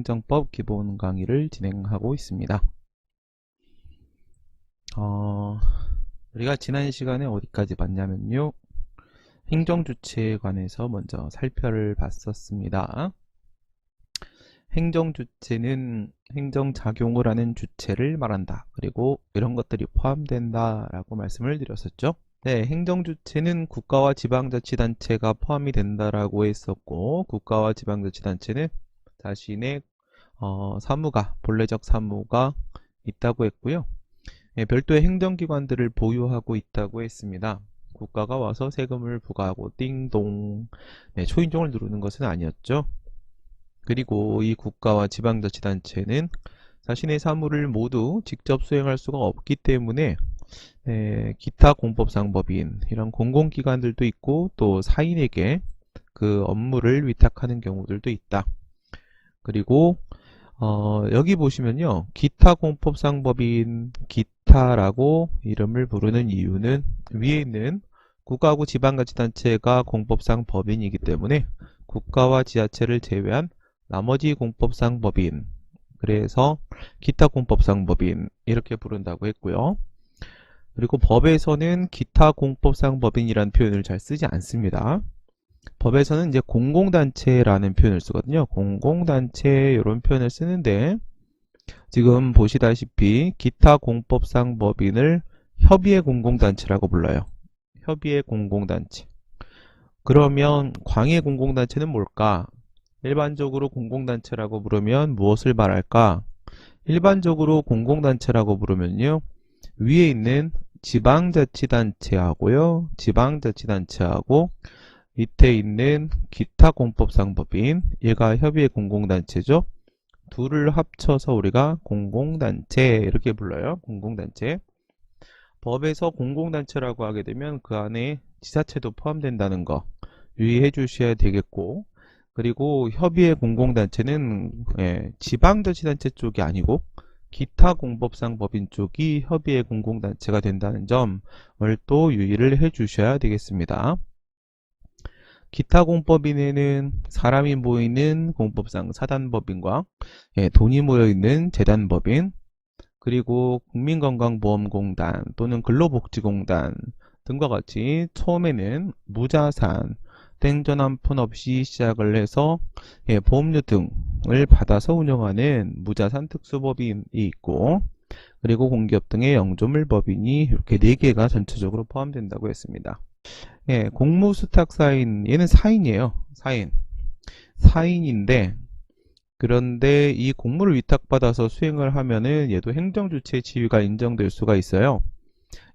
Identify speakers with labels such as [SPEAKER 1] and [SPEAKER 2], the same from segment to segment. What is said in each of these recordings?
[SPEAKER 1] 행정법 기본 강의를 진행하고 있습니다. 우리가 지난 시간에 어디까지 봤냐면요. 행정주체에 관해서 먼저 살펴를 봤었습니다. 행정주체는 행정작용을 하는 주체를 말한다. 그리고 이런 것들이 포함된다 라고 말씀을 드렸었죠. 네, 행정주체는 국가와 지방자치단체가 포함이 된다라고 했었고, 국가와 지방자치단체는 자신의 사무가, 본래적 사무가 있다고 했고요. 예, 별도의 행정기관들을 보유하고 있다고 했습니다. 국가가 와서 세금을 부과하고 띵동, 네, 초인종을 누르는 것은 아니었죠. 그리고 이 국가와 지방자치단체는 자신의 사무를 모두 직접 수행할 수가 없기 때문에 기타 공법상 법인, 이런 공공기관들도 있고 또 사인에게 그 업무를 위탁하는 경우들도 있다. 그리고 여기 보시면요, 기타 공법상 법인, 기타라고 이름을 부르는 이유는 위에 있는 국가하고 지방자치단체가 공법상 법인이기 때문에 국가와 지자체를 제외한 나머지 공법상 법인, 그래서 기타 공법상 법인 이렇게 부른다고 했고요. 그리고 법에서는 기타 공법상 법인이라는 표현을 잘 쓰지 않습니다. 법에서는 이제 공공단체라는 표현을 쓰거든요. 공공단체 이런 표현을 쓰는데 지금 보시다시피 기타 공법상 법인을 협의회 공공단체라고 불러요. 협의회 공공단체. 그러면 광해 공공단체는 뭘까? 일반적으로 공공단체라고 부르면 무엇을 말할까? 일반적으로 공공단체라고 부르면요, 위에 있는 지방자치단체하고요, 지방자치단체하고 밑에 있는 기타 공법상 법인, 얘가 협의회 공공단체죠. 둘을 합쳐서 우리가 공공단체 이렇게 불러요. 공공단체. 법에서 공공단체라고 하게 되면 그 안에 지자체도 포함된다는 거 유의해 주셔야 되겠고, 그리고 협의회 공공단체는 지방자치단체 쪽이 아니고 기타 공법상 법인 쪽이 협의회 공공단체가 된다는 점을 또 유의를 해 주셔야 되겠습니다. 기타 공법인에는 사람이 모이는 공법상 사단법인과 돈이 모여있는 재단법인, 그리고 국민건강보험공단 또는 근로복지공단 등과 같이 처음에는 무자산, 땡전 한 푼 없이 시작을 해서 보험료 등을 받아서 운영하는 무자산 특수법인이 있고, 그리고 공기업 등의 영조물법인이 이렇게 4개가 전체적으로 포함된다고 했습니다. 공무수탁사인, 얘는 사인이에요. 사인인데, 그런데 이 공무를 위탁받아서 수행을 하면은 얘도 행정주체의 지위가 인정될 수가 있어요.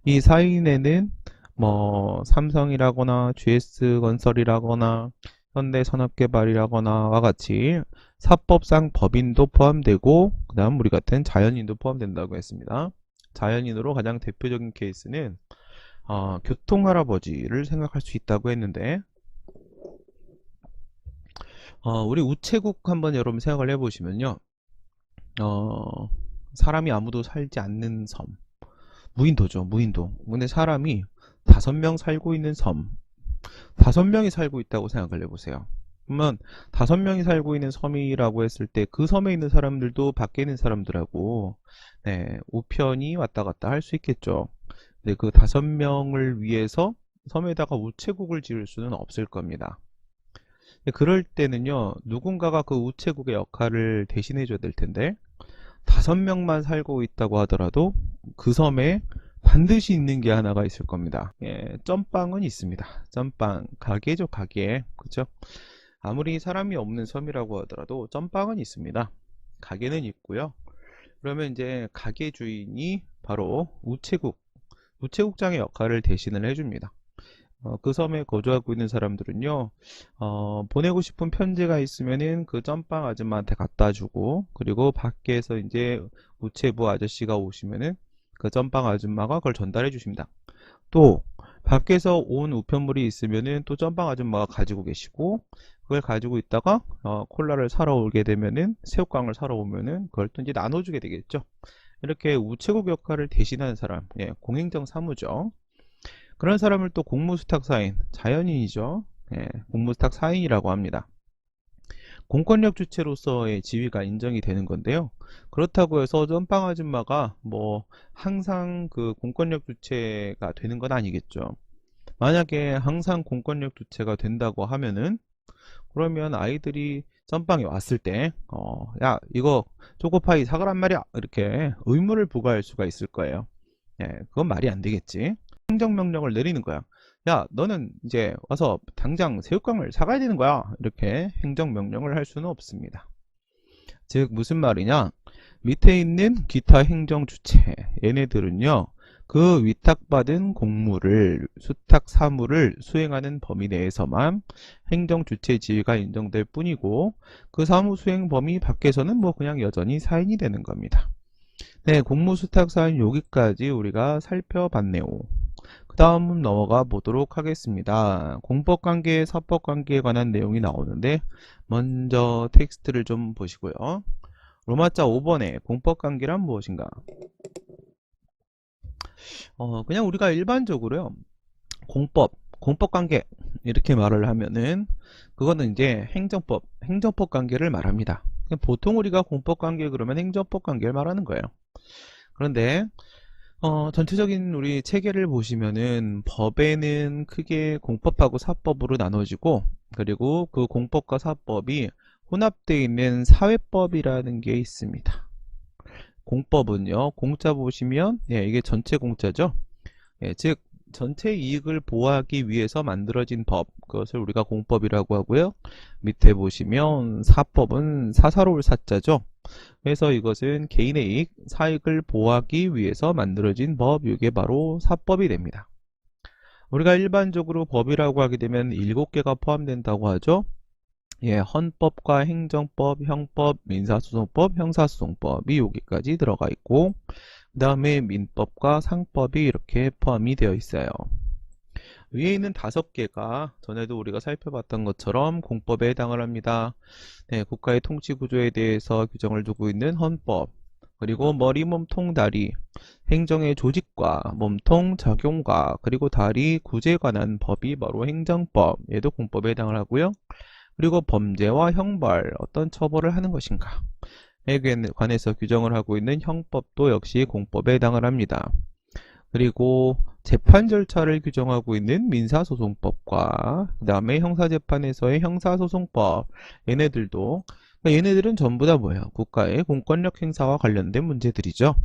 [SPEAKER 1] 이 사인에는 뭐 삼성이라거나 GS건설이라거나 현대산업개발이라거나와 같이 사법상 법인도 포함되고, 그 다음 우리 같은 자연인도 포함된다고 했습니다. 자연인으로 가장 대표적인 케이스는 교통할아버지를 생각할 수 있다고 했는데, 우리 우체국 한번 여러분 생각을 해보시면요, 사람이 아무도 살지 않는 섬, 무인도죠. 무인도. 근데 사람이 5명 살고 있는 섬, 5명이 살고 있다고 생각을 해보세요. 그러면 5명이 살고 있는 섬이라고 했을 때 그 섬에 있는 사람들도 밖에 있는 사람들하고 우편이 왔다 갔다 할 수 있겠죠. 근데 그 5명을 위해서 섬에다가 우체국을 지을 수는 없을 겁니다. 그럴 때는요, 누군가가 그 우체국의 역할을 대신해 줘야 될 텐데 5명만 살고 있다고 하더라도 그 섬에 반드시 있는 게 하나가 있을 겁니다. 점빵은 있습니다. 점빵, 가게죠, 가게. 그죠? 아무리 사람이 없는 섬이라고 하더라도 점빵은 있습니다. 가게는 있고요. 그러면 이제 가게 주인이 바로 우체국장의 역할을 대신을 해줍니다. 그 섬에 거주하고 있는 사람들은요, 보내고 싶은 편지가 있으면은 그 점빵 아줌마한테 갖다 주고, 그리고 밖에서 이제 우체부 아저씨가 오시면은 그 점빵 아줌마가 그걸 전달해 주십니다. 또 밖에서 온 우편물이 있으면은 또 점빵 아줌마가 가지고 계시고, 그걸 가지고 있다가 콜라를 사러 오게 되면은, 새우깡을 사러 오면은 그걸 또 이제 나눠주게 되겠죠. 이렇게 우체국 역할을 대신하는 사람, 공행정 사무죠. 그런 사람을 또 공무수탁사인, 자연인이죠. 공무수탁사인이라고 합니다. 공권력 주체로서의 지위가 인정이 되는 건데요. 그렇다고 해서 전방 아줌마가 뭐 항상 그 공권력 주체가 되는 건 아니겠죠. 만약에 항상 공권력 주체가 된다고 하면은 그러면 아이들이 전방에 왔을 때 야 이거 초코파이 사가란 말이야 이렇게 의무를 부과할 수가 있을 거예요. 예, 그건 말이 안 되겠지. 행정명령을 내리는 거야. 야, 너는 이제 와서 당장 새우깡을 사가야 되는 거야. 이렇게 행정명령을 할 수는 없습니다. 즉, 무슨 말이냐? 밑에 있는 기타 행정주체, 얘네들은요, 그 위탁받은 공무를, 수탁 사무를 수행하는 범위 내에서만 행정주체 지위가 인정될 뿐이고, 그 사무 수행 범위 밖에서는 뭐 그냥 여전히 사인이 되는 겁니다. 네, 공무수탁사인 여기까지 우리가 살펴봤네요. 그 다음 넘어가 보도록 하겠습니다. 공법관계, 사법관계에 관한 내용이 나오는데 먼저 텍스트를 좀 보시고요. 로마자 5번에 공법관계란 무엇인가? 그냥 우리가 일반적으로요. 공법관계 이렇게 말을 하면은 그거는 이제 행정법 관계를 말합니다. 보통 우리가 공법관계 그러면 행정법 관계를 말하는 거예요. 그런데 전체적인 우리 체계를 보시면은 법에는 크게 공법하고 사법으로 나눠지고 그리고 그 공법과 사법이 혼합되어 있는 사회법이라는 게 있습니다. 공법은요, 공자 보시면 예, 이게 전체 공자죠. 예, 즉 전체 이익을 보호하기 위해서 만들어진 법, 그것을 우리가 공법이라고 하고요. 밑에 보시면 사법은 사사로울 사자죠. 그래서 이것은 개인의 이익, 사익을 보호하기 위해서 만들어진 법, 이게 바로 사법이 됩니다. 우리가 일반적으로 법이라고 하게 되면 7개가 포함된다고 하죠. 예, 헌법과 행정법, 형법, 민사소송법, 형사소송법이 여기까지 들어가 있고 그 다음에 민법과 상법이 이렇게 포함이 되어 있어요. 위에 있는 5개가 전에도 우리가 살펴봤던 것처럼 공법에 해당을 합니다. 네, 국가의 통치 구조에 대해서 규정을 두고 있는 헌법, 그리고 머리, 몸통, 다리, 행정의 조직과 몸통, 작용과 그리고 다리, 구제에 관한 법이 바로 행정법, 얘도 공법에 해당을 하고요. 그리고 범죄와 형벌, 어떤 처벌을 하는 것인가 에 관해서 규정을 하고 있는 형법도 역시 공법에 해당을 합니다. 그리고 재판 절차를 규정하고 있는 민사소송법과 그 다음에 형사재판에서의 형사소송법, 얘네들도 그러니까 얘네들은 전부 다 뭐예요? 국가의 공권력 행사와 관련된 문제들이죠.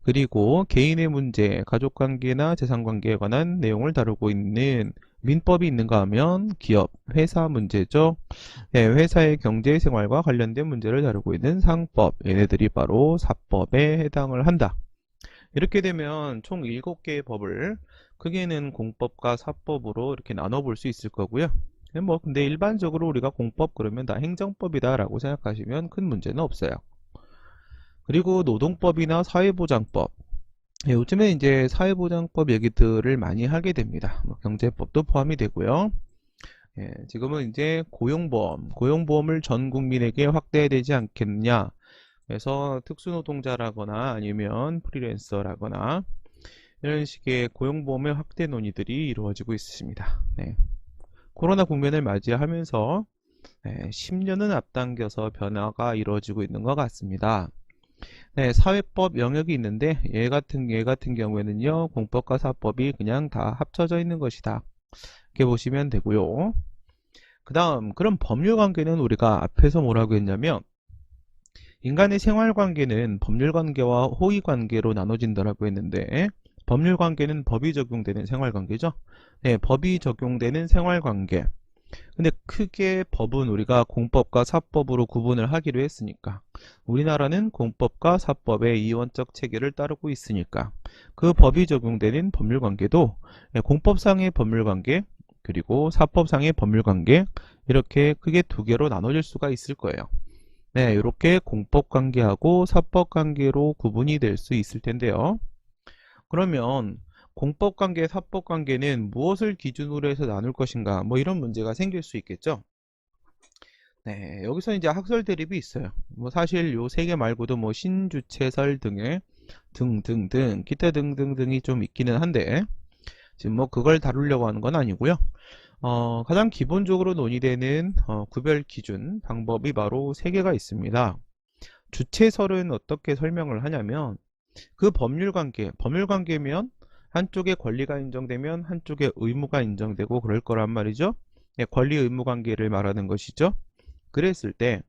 [SPEAKER 1] 그리고 개인의 문제, 가족관계나 재산관계에 관한 내용을 다루고 있는 민법이 있는가 하면 기업, 회사 문제죠. 네, 회사의 경제생활과 관련된 문제를 다루고 있는 상법, 얘네들이 바로 사법에 해당을 한다. 이렇게 되면 총 7개의 법을 크게는 공법과 사법으로 이렇게 나눠볼 수 있을 거고요. 뭐 근데 일반적으로 우리가 공법 그러면 다 행정법이다 라고 생각하시면 큰 문제는 없어요. 그리고 노동법이나 사회보장법, 예, 요즘에 이제 사회보장법 얘기들을 많이 하게 됩니다. 뭐 경제법도 포함이 되고요. 예, 지금은 이제 고용보험을 전 국민에게 확대해야 되지 않겠느냐. 그래서 특수노동자라거나 아니면 프리랜서라거나 이런 식의 고용보험의 확대 논의들이 이루어지고 있습니다. 네. 코로나 국면을 맞이하면서 10년은 앞당겨서 변화가 이루어지고 있는 것 같습니다. 네, 사회법 영역이 있는데 얘 같은 경우에는요 공법과 사법이 그냥 다 합쳐져 있는 것이다 이렇게 보시면 되고요. 그 다음 그럼 법률관계는 우리가 앞에서 뭐라고 했냐면 인간의 생활관계는 법률관계와 호의관계로 나눠진다라고 했는데 법률관계는 법이 적용되는 생활관계죠. 네, 법이 적용되는 생활관계. 근데 크게 법은 우리가 공법과 사법으로 구분을 하기로 했으니까 우리나라는 공법과 사법의 이원적 체계를 따르고 있으니까 그 법이 적용되는 법률관계도 공법상의 법률관계 그리고 사법상의 법률관계 이렇게 크게 2개로 나눠질 수가 있을 거예요. 네, 이렇게 공법관계하고 사법관계로 구분이 될 수 있을 텐데요. 그러면 공법관계, 사법관계는 무엇을 기준으로 해서 나눌 것인가 뭐 이런 문제가 생길 수 있겠죠. 네, 여기서 이제 학설 대립이 있어요. 뭐 사실 요 3개 말고도 뭐 신주체설 등의 기타 등등등이 좀 있기는 한데 지금 뭐 그걸 다루려고 하는 건 아니고요. 가장 기본적으로 논의되는 구별 기준 방법이 바로 세 개가 있습니다. 주체설은 어떻게 설명을 하냐면 그 법률관계면 한쪽에 권리가 인정되면 한쪽에 의무가 인정되고 그럴 거란 말이죠. 예, 권리 의무 관계를 말하는 것이죠. 그랬을 때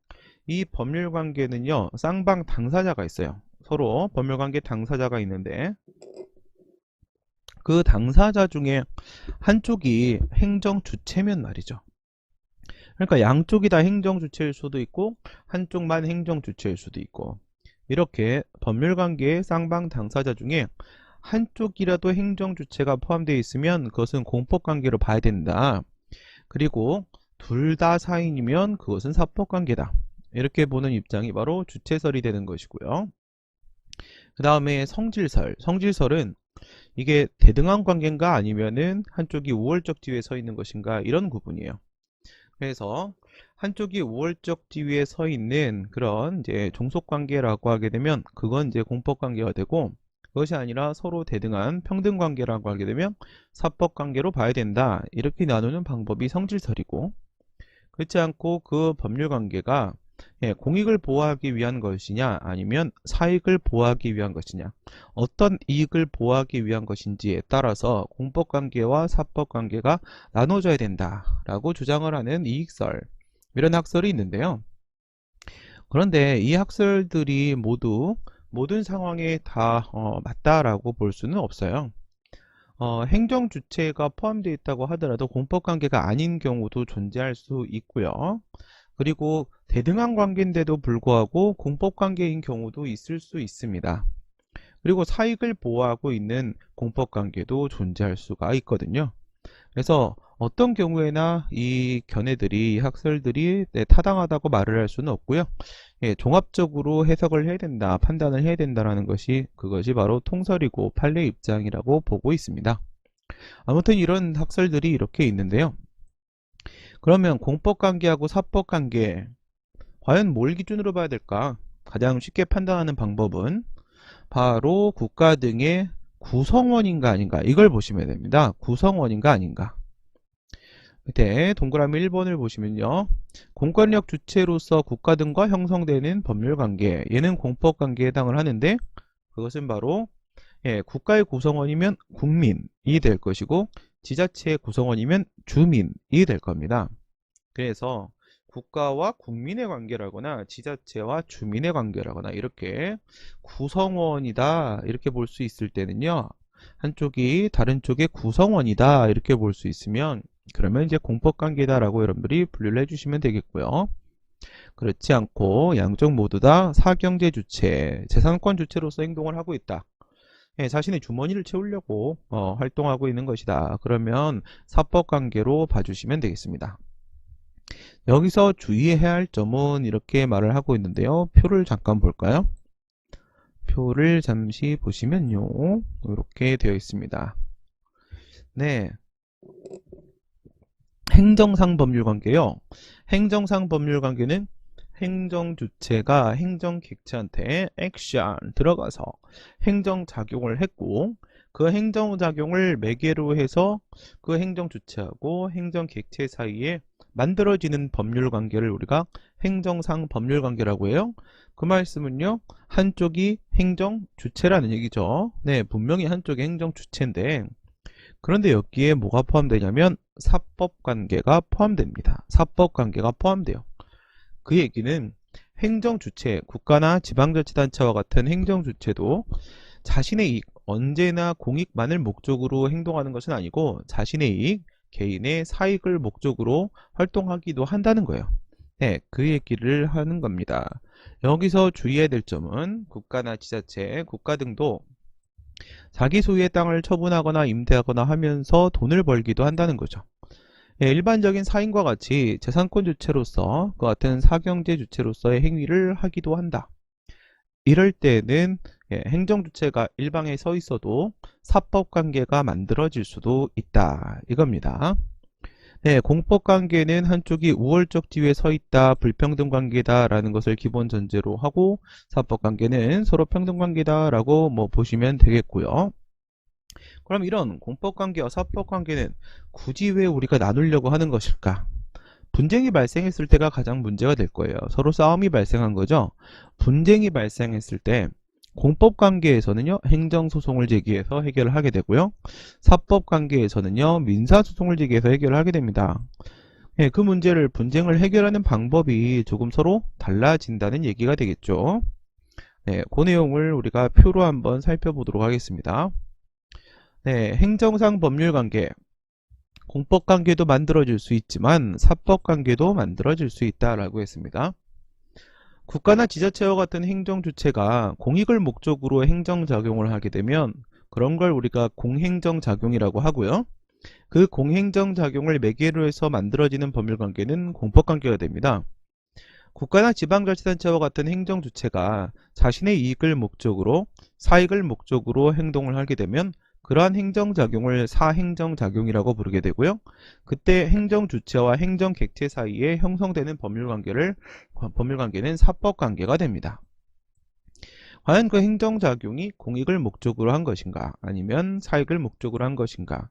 [SPEAKER 1] 이 법률관계는요, 쌍방 당사자가 있어요. 서로 법률관계 당사자가 있는데 그 당사자 중에 한쪽이 행정주체면 말이죠. 그러니까 양쪽이 다 행정주체일 수도 있고 한쪽만 행정주체일 수도 있고, 이렇게 법률관계의 쌍방 당사자 중에 한쪽이라도 행정주체가 포함되어 있으면 그것은 공법관계로 봐야 된다. 그리고 둘 다 사인이면 그것은 사법관계다. 이렇게 보는 입장이 바로 주체설이 되는 것이고요. 그 다음에 성질설. 성질설은 이게 대등한 관계인가 아니면은 한쪽이 우월적 지위에 서 있는 것인가, 이런 구분이에요. 그래서 한쪽이 우월적 지위에 서 있는 그런 이제 종속관계라고 하게 되면 그건 이제 공법관계가 되고, 그것이 아니라 서로 대등한 평등관계라고 하게 되면 사법관계로 봐야 된다. 이렇게 나누는 방법이 성질설이고, 그렇지 않고 그 법률관계가 공익을 보호하기 위한 것이냐 아니면 사익을 보호하기 위한 것이냐, 어떤 이익을 보호하기 위한 것인지에 따라서 공법관계와 사법관계가 나눠져야 된다라고 주장을 하는 이익설, 이런 학설이 있는데요. 그런데 이 학설들이 모두 모든 상황에 다 맞다라고 볼 수는 없어요. 행정주체가 포함되어 있다고 하더라도 공법관계가 아닌 경우도 존재할 수 있고요. 그리고 대등한 관계인데도 불구하고 공법관계인 경우도 있을 수 있습니다. 그리고 사익을 보호하고 있는 공법관계도 존재할 수가 있거든요. 그래서 어떤 경우에나 이 견해들이, 학설들이 타당하다고 말을 할 수는 없고요. 종합적으로 해석을 해야 된다, 판단을 해야 된다라는 것이, 그것이 바로 통설이고 판례 입장이라고 보고 있습니다. 아무튼 이런 학설들이 이렇게 있는데요. 그러면 공법관계하고 사법관계, 과연 뭘 기준으로 봐야 될까? 가장 쉽게 판단하는 방법은 바로 국가 등의 구성원인가 아닌가, 이걸 보시면 됩니다. 구성원인가 아닌가. 밑에 동그라미 1번을 보시면요, 공권력 주체로서 국가 등과 형성되는 법률관계, 얘는 공법관계에 해당을 하는데 그것은 바로 국가의 구성원이면 국민이 될 것이고 지자체의 구성원이면 주민이 될 겁니다. 그래서 국가와 국민의 관계라거나 지자체와 주민의 관계라거나 이렇게 구성원이다 이렇게 볼 수 있을 때는요, 한쪽이 다른 쪽의 구성원이다 이렇게 볼 수 있으면 그러면 이제 공법관계다라고 여러분들이 분류를 해주시면 되겠고요. 그렇지 않고 양쪽 모두 다 사경제 주체, 재산권 주체로서 행동을 하고 있다. 자신의 주머니를 채우려고 활동하고 있는 것이다. 그러면 사법관계로 봐주시면 되겠습니다. 여기서 주의해야 할 점은 이렇게 말을 하고 있는데요. 표를 잠깐 볼까요? 표를 잠시 보시면요, 이렇게 되어 있습니다. 네, 행정상 법률관계요. 행정상 법률관계는 행정주체가 행정객체한테 액션 들어가서 행정작용을 했고 그 행정작용을 매개로 해서 그 행정주체하고 행정객체 사이에 만들어지는 법률관계를 우리가 행정상 법률관계라고 해요. 그 말씀은요, 한쪽이 행정주체라는 얘기죠. 네, 분명히 한쪽이 행정주체인데 그런데 여기에 뭐가 포함되냐면 사법관계가 포함됩니다. 사법관계가 포함돼요. 그 얘기는 행정주체, 국가나 지방자치단체와 같은 행정주체도 자신의 이익, 언제나 공익만을 목적으로 행동하는 것은 아니고 자신의 이익, 개인의 사익을 목적으로 활동하기도 한다는 거예요. 네, 그 얘기를 하는 겁니다. 여기서 주의해야 될 점은 국가나 지자체, 국가 등도 자기 소유의 땅을 처분하거나 임대하거나 하면서 돈을 벌기도 한다는 거죠. 일반적인 사인과 같이 재산권 주체로서 그 같은 사경제 주체로서의 행위를 하기도 한다. 이럴 때는 행정주체가 일방에 서 있어도 사법관계가 만들어질 수도 있다 이겁니다. 네, 공법관계는 한쪽이 우월적 지위에 서 있다, 불평등관계다 라는 것을 기본 전제로 하고 사법관계는 서로 평등관계다 라고 보시면 되겠고요. 그럼 이런 공법관계와 사법관계는 굳이 왜 우리가 나누려고 하는 것일까? 분쟁이 발생했을 때가 가장 문제가 될 거예요. 서로 싸움이 발생한 거죠. 분쟁이 발생했을 때 공법관계에서는요, 행정소송을 제기해서 해결을 하게 되고요. 사법관계에서는요, 민사소송을 제기해서 해결을 하게 됩니다. 예, 그 문제를 분쟁을 해결하는 방법이 조금 서로 달라진다는 얘기가 되겠죠. 네, 그 내용을 우리가 표로 한번 살펴보도록 하겠습니다. 네, 행정상 법률관계, 공법관계도 만들어질 수 있지만 사법관계도 만들어질 수 있다라고 했습니다. 국가나 지자체와 같은 행정주체가 공익을 목적으로 행정작용을 하게 되면 그런 걸 우리가 공행정작용이라고 하고요. 그 공행정작용을 매개로 해서 만들어지는 법률관계는 공법관계가 됩니다. 국가나 지방자치단체와 같은 행정주체가 자신의 이익을 목적으로, 사익을 목적으로 행동을 하게 되면 그러한 행정작용을 사행정작용이라고 부르게 되고요. 그때 행정주체와 행정객체 사이에 형성되는 법률관계는 사법관계가 됩니다. 과연 그 행정작용이 공익을 목적으로 한 것인가, 아니면 사익을 목적으로 한 것인가,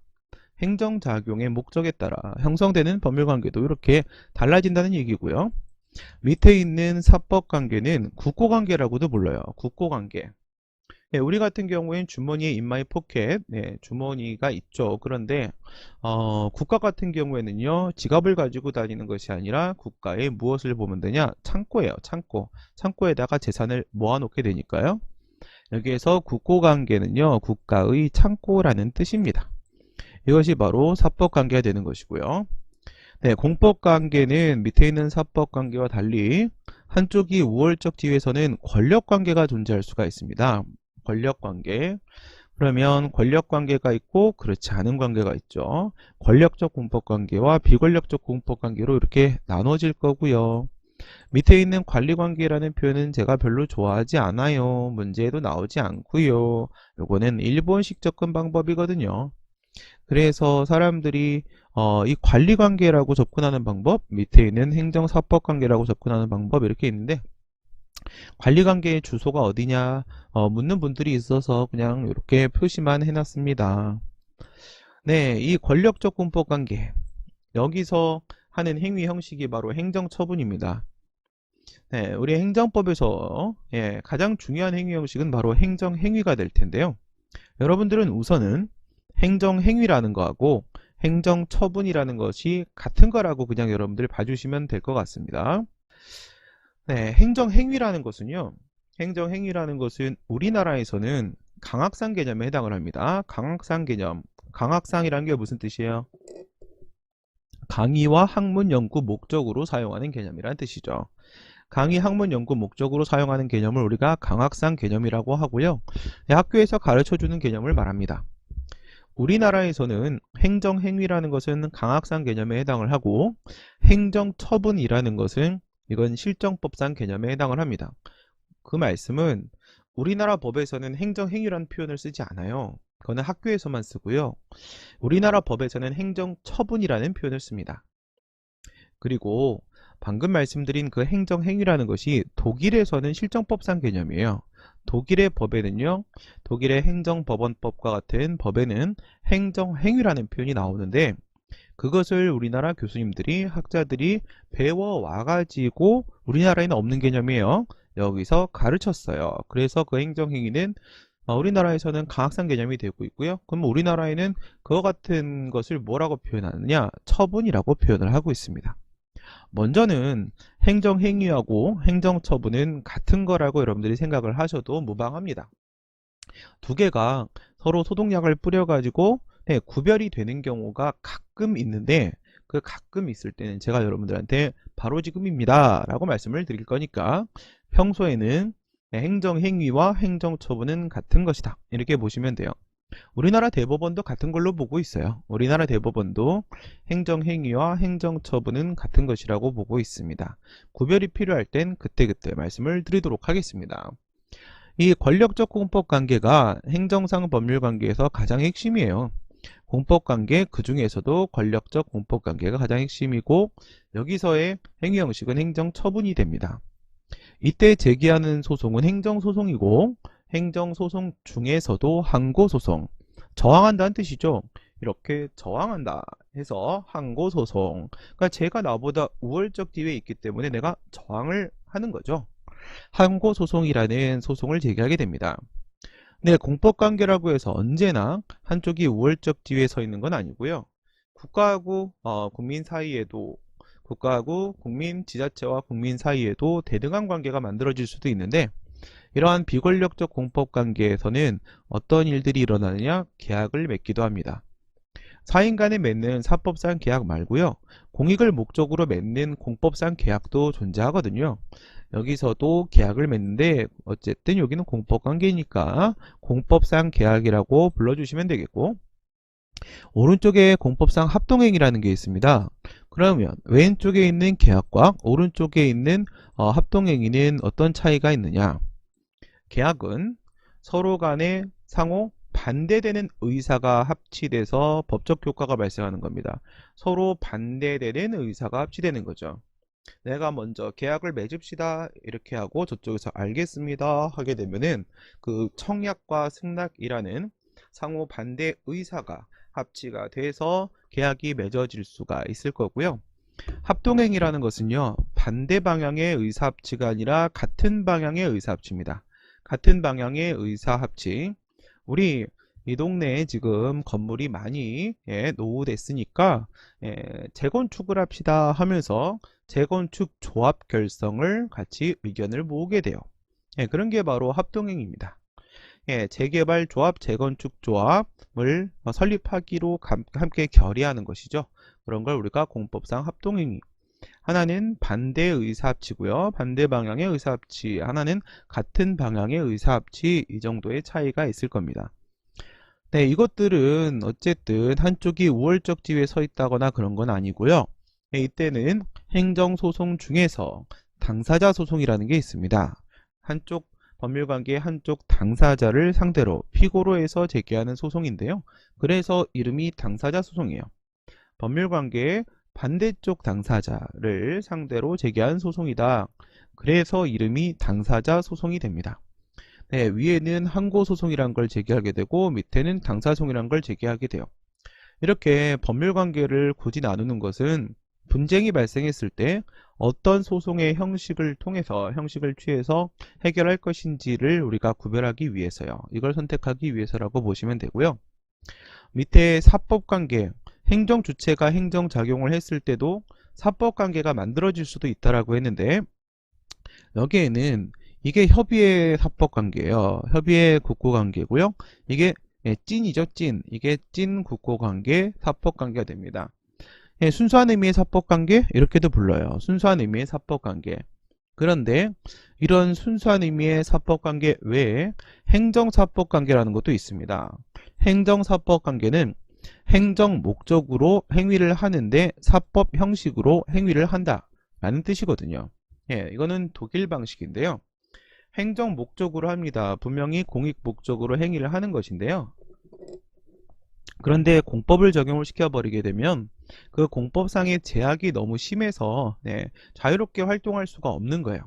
[SPEAKER 1] 행정작용의 목적에 따라 형성되는 법률관계도 이렇게 달라진다는 얘기고요. 밑에 있는 사법관계는 국고관계라고도 불러요. 국고관계. 네, 우리 같은 경우엔 주머니에 in my pocket, 네, 주머니가 있죠. 그런데 국가 같은 경우에는요, 지갑을 가지고 다니는 것이 아니라 국가에 무엇을 보면 되냐? 창고예요. 창고. 창고에다가 재산을 모아놓게 되니까요. 여기에서 국고관계는요, 국가의 창고라는 뜻입니다. 이것이 바로 사법관계가 되는 것이고요. 네, 공법관계는 밑에 있는 사법관계와 달리 한쪽이 우월적 지위에서는 권력관계가 존재할 수가 있습니다. 권력관계. 그러면 권력관계가 있고 그렇지 않은 관계가 있죠. 권력적 공법관계와 비권력적 공법관계로 이렇게 나눠질 거고요. 밑에 있는 관리관계라는 표현은 제가 별로 좋아하지 않아요. 문제에도 나오지 않고요. 요거는 일본식 접근 방법이거든요. 그래서 사람들이 이 관리관계라고 접근하는 방법, 밑에 있는 행정사법관계라고 접근하는 방법 이렇게 있는데 관리관계의 주소가 어디냐 묻는 분들이 있어서 그냥 이렇게 표시만 해놨습니다. 네, 이 권력적 공법관계, 여기서 하는 행위 형식이 바로 행정처분입니다. 네, 우리 행정법에서 가장 중요한 행위 형식은 바로 행정행위가 될 텐데요. 여러분들은 우선은 행정행위라는 거하고 행정처분이라는 것이 같은 거라고 그냥 여러분들 봐주시면 될 것 같습니다. 네, 행정행위라는 것은 우리나라에서는 강학상 개념에 해당을 합니다. 강학상 개념. 강학상이라는 게 무슨 뜻이에요? 강의와 학문 연구 목적으로 사용하는 개념이라는 뜻이죠. 강의, 학문 연구 목적으로 사용하는 개념을 우리가 강학상 개념이라고 하고요. 학교에서 가르쳐주는 개념을 말합니다. 우리나라에서는 행정행위라는 것은 강학상 개념에 해당을 하고 행정처분이라는 것은 이건 실정법상 개념에 해당을 합니다. 그 말씀은 우리나라 법에서는 행정행위라는 표현을 쓰지 않아요. 그거는 학교에서만 쓰고요. 우리나라 법에서는 행정처분이라는 표현을 씁니다. 그리고 방금 말씀드린 그 행정행위라는 것이 독일에서는 실정법상 개념이에요. 독일의 법에는요, 독일의 행정법원법과 같은 법에는 행정행위라는 표현이 나오는데 그것을 우리나라 교수님들이, 학자들이 배워와가지고 우리나라에는 없는 개념이에요. 여기서 가르쳤어요. 그래서 그 행정행위는 우리나라에서는 강학상 개념이 되고 있고요. 그럼 우리나라에는 그와 같은 것을 뭐라고 표현하느냐? 처분이라고 표현을 하고 있습니다. 먼저는 행정행위하고 행정처분은 같은 거라고 여러분들이 생각을 하셔도 무방합니다. 두 개가 서로 소독약을 뿌려가지고 구별이 되는 경우가 가끔 있는데 그 가끔 있을 때는 제가 여러분들한테 바로 지금입니다 라고 말씀을 드릴 거니까 평소에는 행정행위와 행정처분은 같은 것이다 이렇게 보시면 돼요. 우리나라 대법원도 같은 걸로 보고 있어요. 우리나라 대법원도 행정행위와 행정처분은 같은 것이라고 보고 있습니다. 구별이 필요할 땐 그때그때 말씀을 드리도록 하겠습니다. 이 권력적 공법관계가 행정상 법률관계에서 가장 핵심이에요. 공법관계 그 중에서도 권력적 공법관계가 가장 핵심이고 여기서의 행위 형식은 행정처분이 됩니다. 이때 제기하는 소송은 행정소송이고 행정소송 중에서도 항고소송, 저항한다는 뜻이죠. 이렇게 저항한다 해서 항고소송. 그러니까 제가 나보다 우월적地位에 있기 때문에 내가 저항을 하는 거죠. 항고소송이라는 소송을 제기하게 됩니다. 네, 공법관계라고 해서 언제나 한쪽이 우월적 지위에 서 있는 건 아니고요. 국가하고 국민 사이에도, 국가하고 국민, 지자체와 국민 사이에도 대등한 관계가 만들어질 수도 있는데, 이러한 비권력적 공법관계에서는 어떤 일들이 일어나느냐? 계약을 맺기도 합니다. 사인 간에 맺는 사법상 계약 말고요. 공익을 목적으로 맺는 공법상 계약도 존재하거든요. 여기서도 계약을 맺는데 어쨌든 여기는 공법관계니까 공법상 계약이라고 불러주시면 되겠고, 오른쪽에 공법상 합동행위라는 게 있습니다. 그러면 왼쪽에 있는 계약과 오른쪽에 있는 합동행위는 어떤 차이가 있느냐? 계약은 서로 간에 상호 반대되는 의사가 합치돼서 법적 효과가 발생하는 겁니다. 서로 반대되는 의사가 합치되는 거죠. 내가 먼저 계약을 맺읍시다 이렇게 하고 저쪽에서 알겠습니다 하게 되면은 그 청약과 승낙이라는 상호 반대 의사가 합치가 돼서 계약이 맺어질 수가 있을 거고요. 합동행위라는 것은요, 반대 방향의 의사합치가 아니라 같은 방향의 의사합치입니다. 같은 방향의 의사합치. 우리 이 동네에 지금 건물이 많이 노후됐으니까 재건축을 합시다 하면서 재건축 조합 결성을 같이 의견을 모으게 돼요. 그런 게 바로 합동행위입니다. 재개발 조합, 재건축 조합을 설립하기로 함께 결의하는 것이죠. 그런 걸 우리가 공법상 합동행위. 하나는 반대 의사합치고요. 반대 방향의 의사합치. 하나는 같은 방향의 의사합치. 이 정도의 차이가 있을 겁니다. 네, 이것들은 어쨌든 한쪽이 우월적 지위에 서 있다거나 그런 건 아니고요. 이때는 행정소송 중에서 당사자 소송이라는 게 있습니다. 한쪽 법률관계의 한쪽 당사자를 상대로 피고로 해서 제기하는 소송인데요. 그래서 이름이 당사자 소송이에요. 법률관계의 반대쪽 당사자를 상대로 제기한 소송이다. 그래서 이름이 당사자 소송이 됩니다. 네, 위에는 항고소송이란 걸 제기하게 되고 밑에는 당사소송이란 걸 제기하게 돼요. 이렇게 법률관계를 굳이 나누는 것은 분쟁이 발생했을 때 어떤 소송의 형식을 통해서 형식을 취해서 해결할 것인지를 우리가 구별하기 위해서요. 이걸 선택하기 위해서라고 보시면 되고요. 밑에 사법관계, 행정주체가 행정작용을 했을 때도 사법관계가 만들어질 수도 있다라고 했는데, 여기에는 이게 협의의 사법관계예요. 협의의 국고관계고요. 이게 찐이죠, 찐. 이게 찐 국고관계, 사법관계가 됩니다. 순수한 의미의 사법관계 이렇게도 불러요. 순수한 의미의 사법관계. 그런데 이런 순수한 의미의 사법관계 외에 행정사법관계라는 것도 있습니다. 행정사법관계는 행정 목적으로 행위를 하는데 사법 형식으로 행위를 한다 라는 뜻이거든요. 이거는 독일 방식인데요. 행정 목적으로 합니다. 분명히 공익 목적으로 행위를 하는 것인데요. 그런데 공법을 적용을 시켜버리게 되면 그 공법상의 제약이 너무 심해서 자유롭게 활동할 수가 없는 거예요.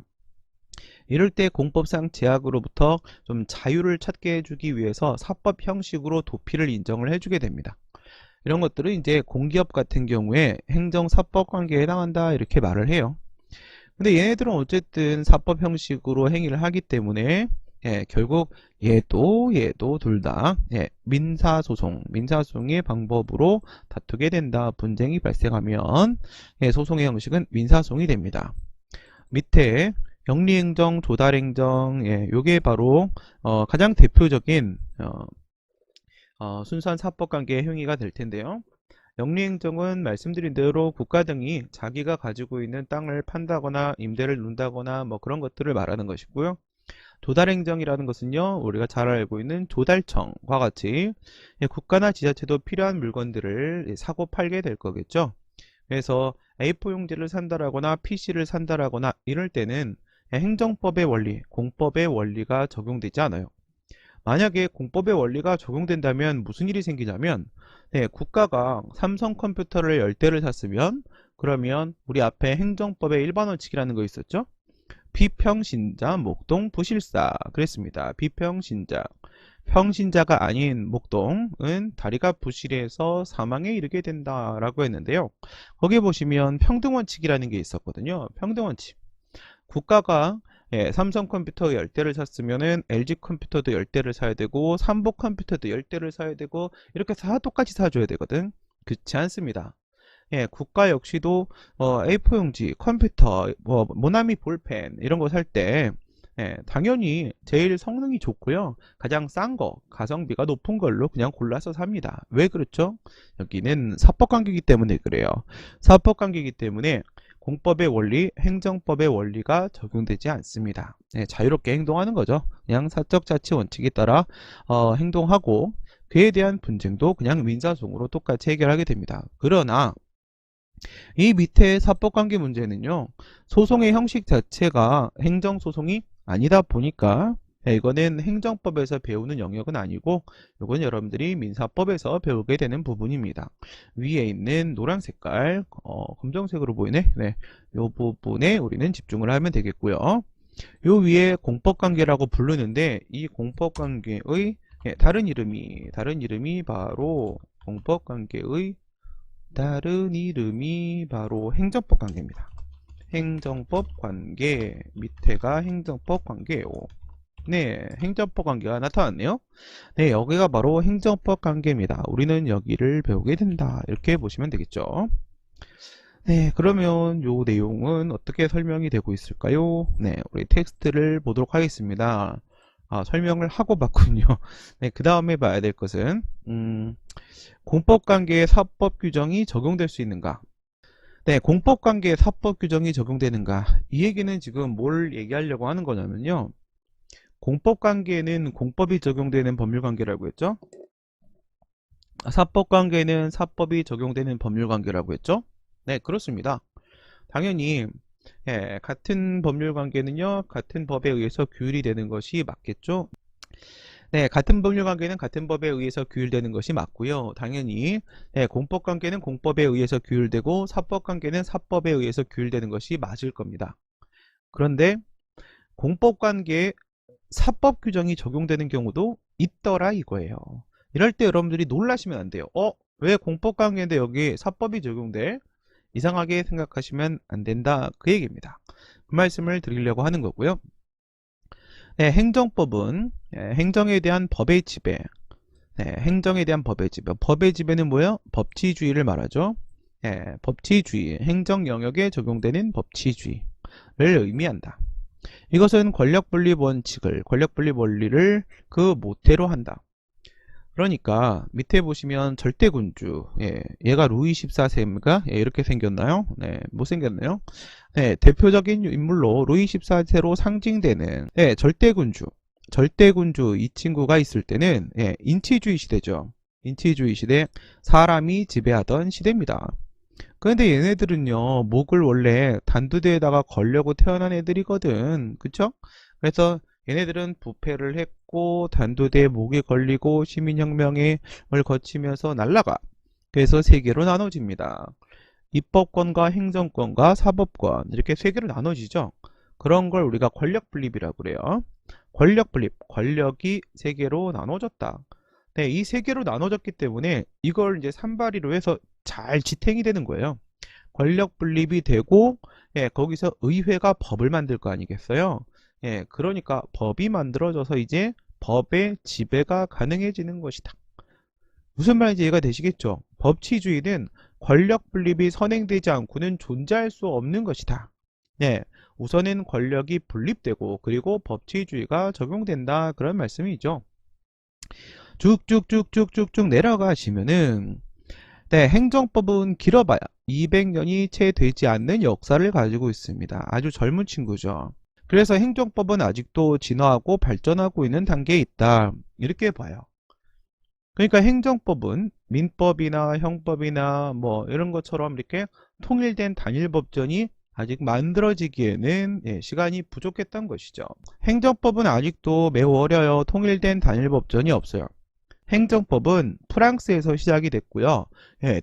[SPEAKER 1] 이럴 때 공법상 제약으로부터 좀 자유를 찾게 해주기 위해서 사법 형식으로 도피를 인정을 해주게 됩니다. 이런 것들은 이제 공기업 같은 경우에 행정사법관계에 해당한다 이렇게 말을 해요. 근데 얘네들은 어쨌든 사법 형식으로 행위를 하기 때문에 결국 얘도 둘 다 민사소송의 방법으로 다투게 된다. 분쟁이 발생하면 소송의 형식은 민사소송이 됩니다. 밑에 영리행정, 조달행정, 요게 바로 가장 대표적인 순수한 사법관계의 행위가 될 텐데요. 영리행정은 말씀드린 대로 국가 등이 자기가 가지고 있는 땅을 판다거나 임대를 놓는다거나 뭐 그런 것들을 말하는 것이고요. 조달행정이라는 것은요, 우리가 잘 알고 있는 조달청과 같이 국가나 지자체도 필요한 물건들을 사고 팔게 될 거겠죠. 그래서 A4 용지를 산다라거나 PC를 산다라거나 이럴 때는 행정법의 원리, 공법의 원리가 적용되지 않아요. 만약에 공법의 원리가 적용된다면 무슨 일이 생기냐면 국가가 삼성 컴퓨터를 10대를 샀으면 그러면 우리 앞에 행정법의 일반원칙이라는 거 있었죠? 비평신자, 목동, 부실사 그랬습니다. 비평신자. 평신자가 아닌 목동은 다리가 부실해서 사망에 이르게 된다라고 했는데요. 거기 보시면 평등원칙이라는 게 있었거든요. 평등원칙. 국가가 삼성컴퓨터 10대를 샀으면은 LG컴퓨터도 10대를 사야 되고 삼보컴퓨터도 10대를 사야 되고 이렇게 다 똑같이 사줘야 되거든. 그렇지 않습니다. 국가 역시도 A4용지, 컴퓨터, 모나미 볼펜 이런 거 살 때 당연히 제일 성능이 좋고요. 가장 싼 거, 가성비가 높은 걸로 그냥 골라서 삽니다. 왜 그렇죠? 여기는 사법관계이기 때문에 그래요. 사법관계이기 때문에 공법의 원리, 행정법의 원리가 적용되지 않습니다. 자유롭게 행동하는 거죠. 그냥 사적자치 원칙에 따라 행동하고 그에 대한 분쟁도 그냥 민사소송으로 똑같이 해결하게 됩니다. 그러나 이 밑에 사법관계 문제는요, 소송의 형식 자체가 행정소송이 아니다 보니까 이거는 행정법에서 배우는 영역은 아니고 이건 여러분들이 민사법에서 배우게 되는 부분입니다. 위에 있는 노란 색깔, 검정색으로 보이네. 네, 이 부분에 우리는 집중을 하면 되겠고요. 요 위에 공법관계라고 부르는데 이 공법관계의 다른 이름이 바로 공법관계의 다른 이름이 바로 행정법 관계입니다. 행정법 관계 밑에가 행정법 관계예요. 네, 행정법 관계가 나타났네요. 네, 여기가 바로 행정법 관계입니다. 우리는 여기를 배우게 된다. 이렇게 보시면 되겠죠. 네, 그러면 요 내용은 어떻게 설명이 되고 있을까요? 네, 우리 텍스트를 보도록 하겠습니다. 설명을 하고 봤군요. 네, 그 다음에 봐야 될 것은 공법관계에 사법 규정이 적용될 수 있는가? 네, 공법관계에 사법 규정이 적용되는가? 이 얘기는 지금 뭘 얘기하려고 하는 거냐면요. 공법관계는 공법이 적용되는 법률관계라고 했죠? 사법관계는 사법이 적용되는 법률관계라고 했죠? 네, 그렇습니다. 당연히 같은 법률관계는요, 같은 법에 의해서 규율이 되는 것이 맞겠죠? 네, 같은 법률관계는 같은 법에 의해서 규율되는 것이 맞고요. 당연히 공법관계는 공법에 의해서 규율되고 사법관계는 사법에 의해서 규율되는 것이 맞을 겁니다. 그런데 공법관계에 사법 규정이 적용되는 경우도 있더라 이거예요. 이럴 때 여러분들이 놀라시면 안 돼요. 왜 공법관계인데 여기 사법이 적용돼? 이상하게 생각하시면 안 된다 그 얘기입니다. 그 말씀을 드리려고 하는 거고요. 네, 행정법은 행정에 대한 법의 지배, 행정에 대한 법의 지배. 법의 지배는 뭐예요? 법치주의를 말하죠. 법치주의, 행정 영역에 적용되는 법치주의를 의미한다. 이것은 권력분립 원리를 그 모태로 한다. 그러니까 밑에 보시면 절대군주, 얘가 루이 14세인가? 이렇게 생겼나요? 네, 못생겼나요? 네, 대표적인 인물로 루이 14세로 상징되는 절대군주 이 친구가 있을 때는 인치주의 시대죠. 인치주의 시대, 사람이 지배하던 시대입니다. 그런데 얘네들은요, 목을 원래 단두대에다가 걸려고 태어난 애들이거든. 그쵸? 그래서 얘네들은 부패를 했고 단두대에 목이 걸리고 시민혁명을 거치면서 날아가. 그래서 세 개로 나눠집니다. 입법권과 행정권과 사법권 이렇게 세 개로 나눠지죠. 그런 걸 우리가 권력분립이라고 그래요. 권력분립, 권력이 세 개로 나눠졌다. 네, 이 세 개로 나눠졌기 때문에 이걸 이제 산발이로 해서 잘 지탱이 되는 거예요. 권력 분립이 되고 거기서 의회가 법을 만들 거 아니겠어요? 그러니까 법이 만들어져서 이제 법의 지배가 가능해지는 것이다. 무슨 말인지 이해가 되시겠죠? 법치주의는 권력 분립이 선행되지 않고는 존재할 수 없는 것이다. 우선은 권력이 분립되고 그리고 법치주의가 적용된다 그런 말씀이죠. 쭉쭉쭉쭉쭉쭉 내려가시면은 행정법은 길어봐야 200년이 채 되지 않는 역사를 가지고 있습니다. 아주 젊은 친구죠. 그래서 행정법은 아직도 진화하고 발전하고 있는 단계에 있다. 이렇게 봐요. 그러니까 행정법은 민법이나 형법이나 뭐 이런 것처럼 이렇게 통일된 단일법전이 아직 만들어지기에는 시간이 부족했던 것이죠. 행정법은 아직도 매우 어려요. 통일된 단일법전이 없어요. 행정법은 프랑스에서 시작이 됐고요.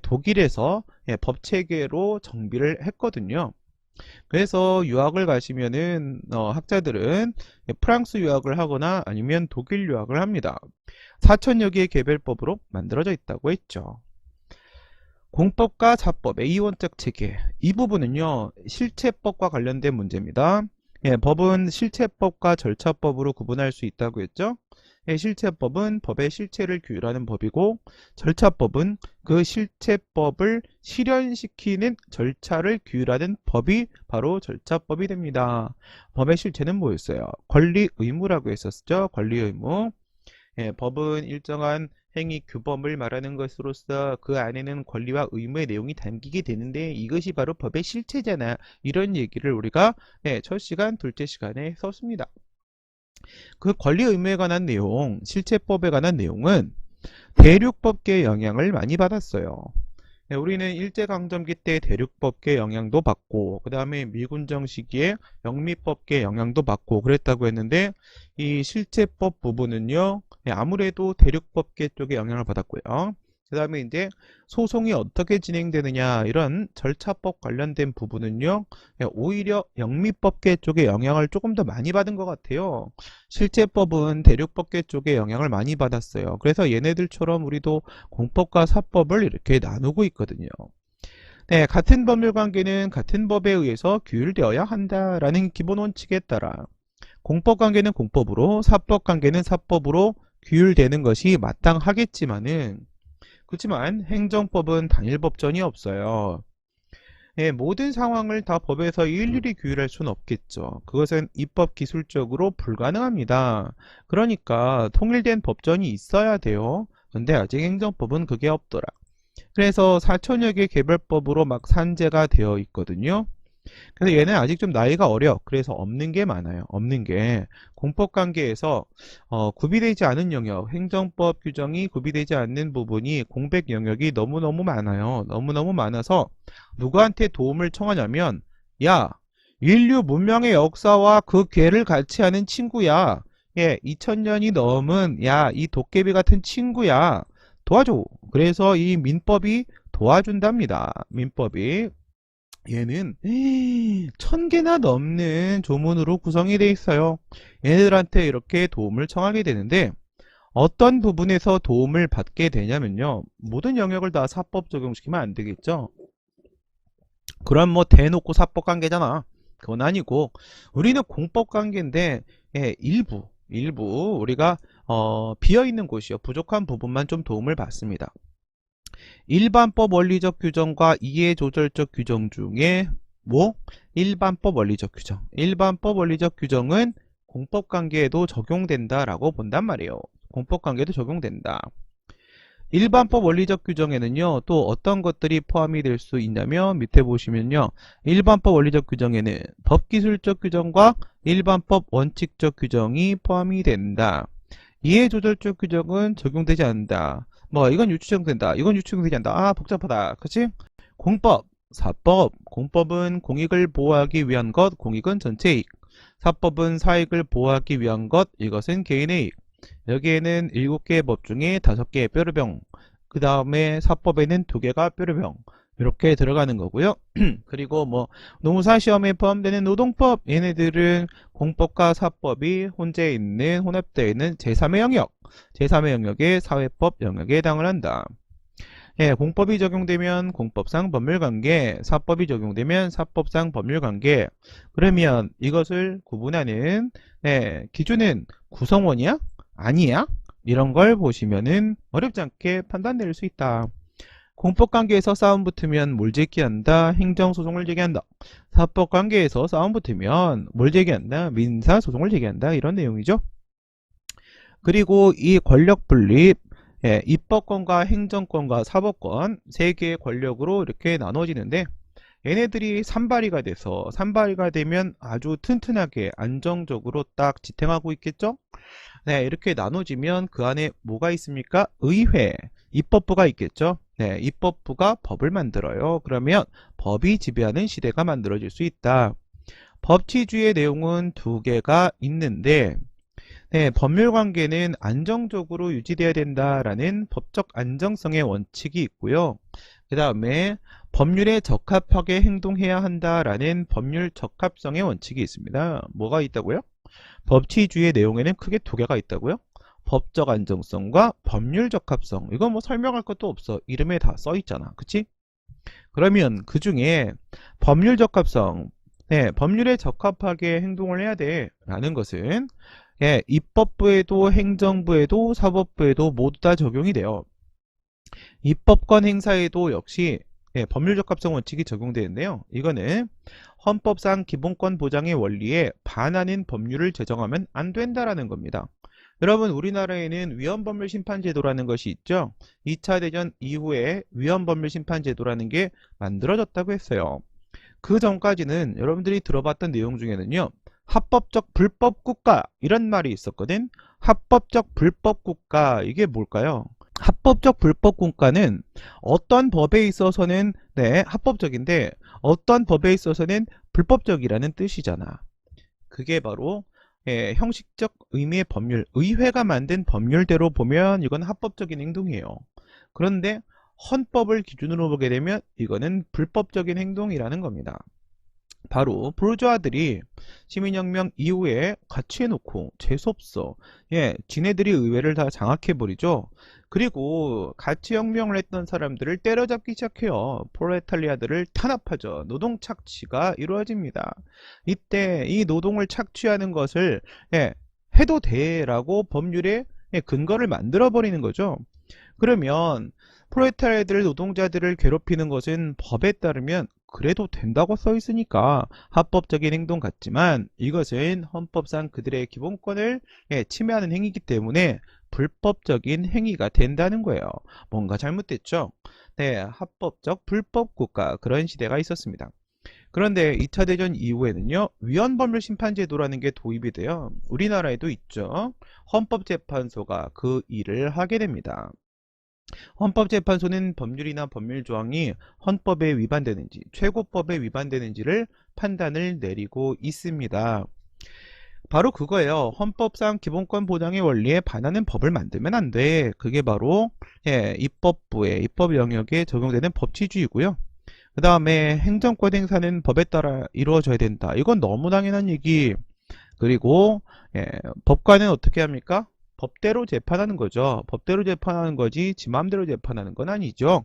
[SPEAKER 1] 독일에서 법체계로 정비를 했거든요. 그래서 유학을 가시면은 학자들은 프랑스 유학을 하거나 아니면 독일 유학을 합니다. 4천여 개의 개별법으로 만들어져 있다고 했죠. 공법과 사법, A원적 체계. 이 부분은요, 실체법과 관련된 문제입니다. 예, 법은 실체법과 절차법으로 구분할 수 있다고 했죠. 예, 실체법은 법의 실체를 규율하는 법이고, 절차법은 그 실체법을 실현시키는 절차를 규율하는 법이 바로 절차법이 됩니다. 법의 실체는 뭐였어요? 권리 의무라고 했었죠. 권리 의무. 예, 법은 일정한 행위 규범을 말하는 것으로서 그 안에는 권리와 의무의 내용이 담기게 되는데 이것이 바로 법의 실체잖아. 이런 얘기를 우리가 첫 시간, 둘째 시간에 썼습니다. 그 권리 의무에 관한 내용, 실체법에 관한 내용은 대륙법계의 영향을 많이 받았어요. 네, 우리는 일제강점기 때 대륙법계 영향도 받고 그 다음에 미군정 시기에 영미법계 영향도 받고 그랬다고 했는데 이 실체법 부분은요 아무래도 대륙법계 쪽에 영향을 받았고요. 그 다음에 이제 소송이 어떻게 진행되느냐 이런 절차법 관련된 부분은요 오히려 영미법계 쪽에 영향을 조금 더 많이 받은 것 같아요. 실체법은 대륙법계 쪽에 영향을 많이 받았어요. 그래서 얘네들처럼 우리도 공법과 사법을 이렇게 나누고 있거든요. 네, 같은 법률 관계는 같은 법에 의해서 규율되어야 한다라는 기본 원칙에 따라 공법 관계는 공법으로, 사법 관계는 사법으로 규율되는 것이 마땅하겠지만은 그렇지만 행정법은 단일 법전이 없어요. 예, 모든 상황을 다 법에서 일일이 규율할 수는 없겠죠. 그것은 입법 기술적으로 불가능합니다. 그러니까 통일된 법전이 있어야 돼요. 근데 아직 행정법은 그게 없더라. 그래서 4천여 개 개별법으로 막 산재가 되어 있거든요. 그래서 얘는 아직 좀 나이가 어려. 그래서 없는 게 많아요. 없는 게 공법관계에서 구비되지 않은 영역, 행정법 규정이 구비되지 않는 부분이 공백 영역이 너무너무 많아요. 너무너무 많아서 누구한테 도움을 청하냐면 야, 인류 문명의 역사와 그 궤를 같이 하는 친구야. 예, 2000년이 넘은 이 도깨비 같은 친구야. 도와줘. 그래서 이 민법이 도와준답니다. 민법이. 얘는 1000개나 넘는 조문으로 구성이 되어 있어요. 얘네들한테 이렇게 도움을 청하게 되는데 어떤 부분에서 도움을 받게 되냐면요. 모든 영역을 다 사법 적용시키면 안 되겠죠. 그럼 뭐 대놓고 사법 관계잖아. 그건 아니고 우리는 공법 관계인데 일부 우리가 비어있는 곳이요. 부족한 부분만 좀 도움을 받습니다. 일반법 원리적 규정과 이해조절적 규정 중에 일반법 원리적 규정. 일반법 원리적 규정은 공법관계에도 적용된다라고 본단 말이에요. 공법관계에도 적용된다. 일반법 원리적 규정에는요 또 어떤 것들이 포함이 될 수 있냐면 밑에 보시면요 일반법 원리적 규정에는 법기술적 규정과 일반법 원칙적 규정이 포함이 된다. 이해조절적 규정은 적용되지 않는다. 뭐 이건 유추적용된다. 이건 유추적용되지 않는다. 아 복잡하다. 그치? 공법, 사법. 공법은 공익을 보호하기 위한 것. 공익은 전체이익. 사법은 사익을 보호하기 위한 것. 이것은 개인의 이익. 여기에는 7개의 법 중에 5개의 뾰루병. 그 다음에 사법에는 2개가 뾰루병. 이렇게 들어가는 거고요. 그리고 뭐 노무사 시험에 포함되는 노동법 얘네들은 공법과 사법이 혼합되어 있는 제3의 영역, 제3의 영역의 사회법 영역에 해당을 한다. 예, 공법이 적용되면 공법상 법률관계, 사법이 적용되면 사법상 법률관계. 그러면 이것을 구분하는 기준은 구성원이야? 아니야? 이런 걸 보시면은 어렵지 않게 판단 내릴 수 있다. 공법관계에서 싸움 붙으면 뭘 제기한다? 행정소송을 제기한다. 사법관계에서 싸움 붙으면 뭘 제기한다? 민사소송을 제기한다. 이런 내용이죠. 그리고 이 권력 분립, 입법권과 행정권과 사법권 3개의 권력으로 이렇게 나눠지는데 얘네들이 산발이가 돼서 산발이가 되면 아주 튼튼하게 안정적으로 딱 지탱하고 있겠죠? 네, 이렇게 나눠지면 그 안에 뭐가 있습니까? 의회, 입법부가 있겠죠? 네, 입법부가 법을 만들어요. 그러면 법이 지배하는 시대가 만들어질 수 있다. 법치주의 내용은 2개가 있는데 법률 관계는 안정적으로 유지되어야 된다라는 법적 안정성의 원칙이 있고요. 그 다음에 법률에 적합하게 행동해야 한다라는 법률 적합성의 원칙이 있습니다. 뭐가 있다고요? 법치주의 내용에는 크게 두 개가 있다고요? 법적 안정성과 법률 적합성. 이거 뭐 설명할 것도 없어. 이름에 다 써 있잖아. 그치? 그러면 그 중에 법률 적합성, 네, 법률에 적합하게 행동을 해야 돼 라는 것은 입법부에도 행정부에도 사법부에도 모두 다 적용이 돼요. 입법권 행사에도 역시 법률 적합성 원칙이 적용되는데요. 이거는 헌법상 기본권 보장의 원리에 반하는 법률을 제정하면 안 된다라는 겁니다. 여러분, 우리나라에는 위헌법률심판제도라는 것이 있죠. 2차 대전 이후에 위헌법률심판제도라는 게 만들어졌다고 했어요. 그 전까지는 여러분들이 들어봤던 내용 중에는요, 합법적 불법국가 이런 말이 있었거든. 합법적 불법국가, 이게 뭘까요? 합법적 불법국가는 어떤 법에 있어서는 합법적인데 어떤 법에 있어서는 불법적이라는 뜻이잖아. 그게 바로 형식적 의미의 법률, 의회가 만든 법률대로 보면 이건 합법적인 행동이에요. 그런데 헌법을 기준으로 보게 되면 이거는 불법적인 행동이라는 겁니다. 바로 부르주아들이 시민혁명 이후에 같이 해놓고 재수없어. 지네들이 의회를 다 장악해버리죠. 그리고 같이 혁명을 했던 사람들을 때려잡기 시작해요. 프롤레타리아들을 탄압하죠. 노동 착취가 이루어집니다. 이때 이 노동을 착취하는 것을 해도 돼라고 법률에 근거를 만들어 버리는 거죠. 그러면 프롤레타리아들 노동자들을 괴롭히는 것은 법에 따르면 그래도 된다고 써 있으니까 합법적인 행동 같지만 이것은 헌법상 그들의 기본권을 침해하는 행위이기 때문에 불법적인 행위가 된다는 거예요. 뭔가 잘못됐죠? 네, 합법적 불법국가, 그런 시대가 있었습니다. 그런데 2차 대전 이후에는요, 위헌법률심판제도라는 게 도입이 돼요. 우리나라에도 있죠. 헌법재판소가 그 일을 하게 됩니다. 헌법재판소는 법률이나 법률 조항이 헌법에 위반되는지, 최고법에 위반되는지를 판단을 내리고 있습니다. 바로 그거예요. 헌법상 기본권 보장의 원리에 반하는 법을 만들면 안 돼. 그게 바로 입법부의 입법 영역에 적용되는 법치주의고요. 그 다음에 행정권 행사는 법에 따라 이루어져야 된다. 이건 너무 당연한 얘기. 그리고 법관은 어떻게 합니까? 법대로 재판하는 거죠. 법대로 재판하는 거지 지 맘대로 재판하는 건 아니죠.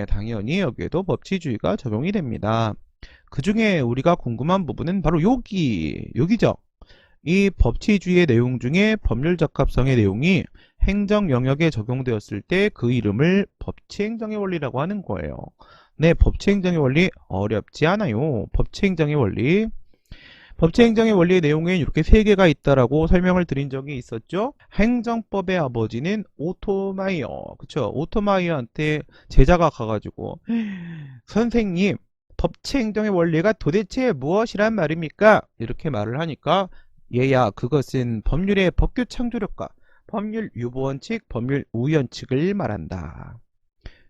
[SPEAKER 1] 당연히 여기에도 법치주의가 적용이 됩니다. 그 중에 우리가 궁금한 부분은 바로 여기죠. 이 법치주의의 내용 중에 법률 적합성의 내용이 행정 영역에 적용되었을 때 그 이름을 법치행정의 원리라고 하는 거예요. 네, 법치행정의 원리 어렵지 않아요. 법치행정의 원리. 법치행정의 원리의 내용에 이렇게 세 개가 있다라고 설명을 드린 적이 있었죠. 행정법의 아버지는 오토마이어, 그쵸? 오토마이어한테 제자가 가가지고 선생님, 법치행정의 원리가 도대체 무엇이란 말입니까? 이렇게 말을 하니까 얘야, 그것은 법률의 법규 창조력과 법률 유보원칙, 법률 우연칙을 말한다.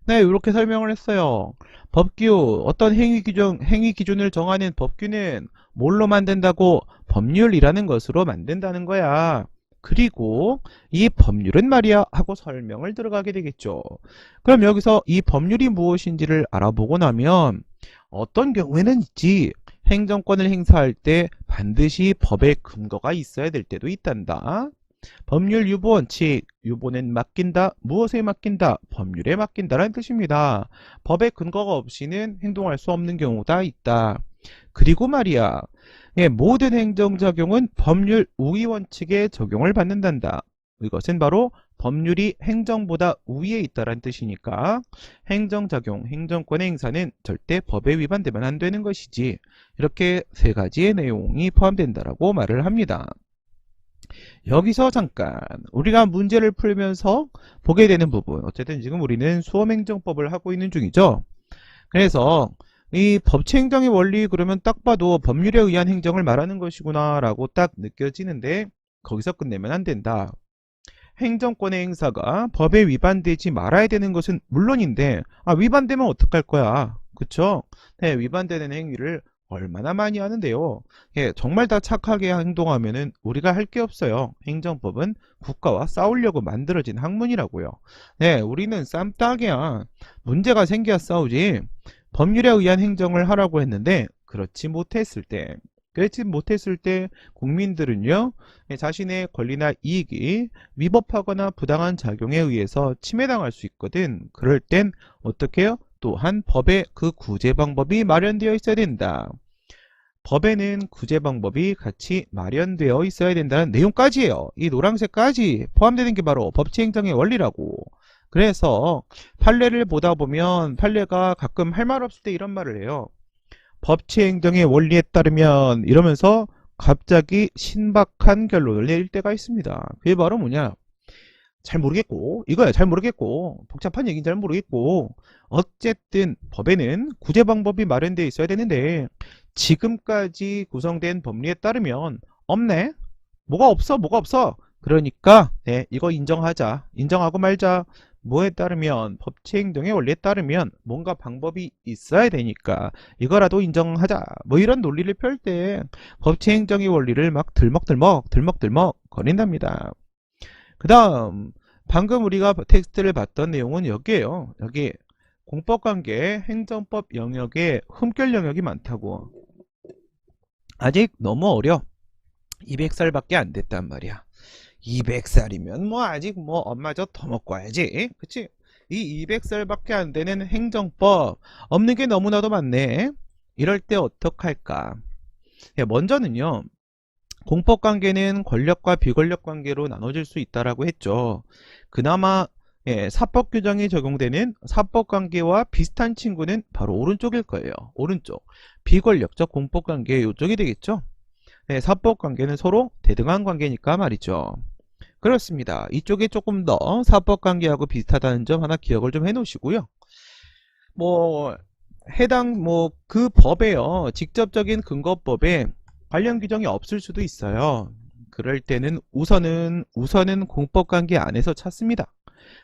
[SPEAKER 1] 네, 이렇게 설명을 했어요. 법규, 어떤 행위 기준을 정하는 법규는 뭘로 만든다고? 법률이라는 것으로 만든다는 거야. 그리고 이 법률은 말이야 하고 설명을 들어가게 되겠죠. 그럼 여기서 이 법률이 무엇인지를 알아보고 나면 어떤 경우에는 있지. 행정권을 행사할 때 반드시 법의 근거가 있어야 될 때도 있단다. 법률 유보 원칙, 유보는 맡긴다. 무엇에 맡긴다? 법률에 맡긴다라는 뜻입니다. 법의 근거가 없이는 행동할 수 없는 경우가 있다. 그리고 말이야, 모든 행정작용은 법률 우위 원칙에 적용을 받는단다. 이것은 바로 법률이 행정보다 우위에 있다는 뜻이니까 행정작용, 행정권의 행사는 절대 법에 위반되면 안 되는 것이지. 이렇게 세 가지의 내용이 포함된다라고 말을 합니다. 여기서 잠깐 우리가 문제를 풀면서 보게 되는 부분, 어쨌든 지금 우리는 수험행정법을 하고 있는 중이죠. 그래서 이 법치행정의 원리, 그러면 딱 봐도 법률에 의한 행정을 말하는 것이구나 라고 딱 느껴지는데 거기서 끝내면 안 된다. 행정권의 행사가 법에 위반되지 말아야 되는 것은 물론인데 위반되면 어떡할 거야, 그쵸? 네, 위반되는 행위를 얼마나 많이 하는데요. 정말 다 착하게 행동하면은 우리가 할 게 없어요. 행정법은 국가와 싸우려고 만들어진 학문이라고요. 네, 우리는 쌈딱이야. 문제가 생겨야 싸우지. 법률에 의한 행정을 하라고 했는데 그렇지 못했을 때 국민들은요, 자신의 권리나 이익이 위법하거나 부당한 작용에 의해서 침해당할 수 있거든. 그럴 땐 어떻게 해요? 또한 법에 그 구제 방법이 마련되어 있어야 된다. 법에는 구제 방법이 같이 마련되어 있어야 된다는 내용까지예요. 이 노란색까지 포함되는 게 바로 법치행정의 원리라고. 그래서 판례를 보다 보면 판례가 가끔 할 말 없을 때 이런 말을 해요. 법치행정의 원리에 따르면 이러면서 갑자기 신박한 결론을 내릴 때가 있습니다. 그게 바로 뭐냐? 잘 모르겠고 이거야. 잘 모르겠고 복잡한 얘기는 잘 모르겠고 어쨌든 법에는 구제 방법이 마련되어 있어야 되는데 지금까지 구성된 법리에 따르면 없네. 뭐가 없어. 그러니까 이거 인정하자. 인정하고 말자. 뭐에 따르면 법치행정의 원리에 따르면 뭔가 방법이 있어야 되니까 이거라도 인정하자. 뭐 이런 논리를 펼 때 법치행정의 원리를 막 들먹들먹 거린답니다. 그 다음 방금 우리가 텍스트를 봤던 내용은 여기에요. 여기 공법관계 행정법 영역에 흠결 영역이 많다고. 아직 너무 어려. 200살밖에 안 됐단 말이야. 200살이면 뭐 아직 뭐 엄마 저 더 먹고 와야지. 그치? 이 200살밖에 안 되는 행정법 없는 게 너무나도 많네. 이럴 때 어떡할까? 먼저는요. 공법관계는 권력과 비권력 관계로 나눠질 수 있다라고 했죠. 그나마 사법 규정이 적용되는 사법관계와 비슷한 친구는 바로 오른쪽일 거예요. 오른쪽. 비권력적 공법관계 이쪽이 되겠죠. 사법관계는 서로 대등한 관계니까 말이죠. 그렇습니다. 이쪽이 조금 더 사법관계하고 비슷하다는 점 하나 기억을 좀 해놓으시고요. 뭐 해당 그 법에요. 직접적인 근거법에 관련 규정이 없을 수도 있어요. 그럴 때는 우선은 공법관계 안에서 찾습니다.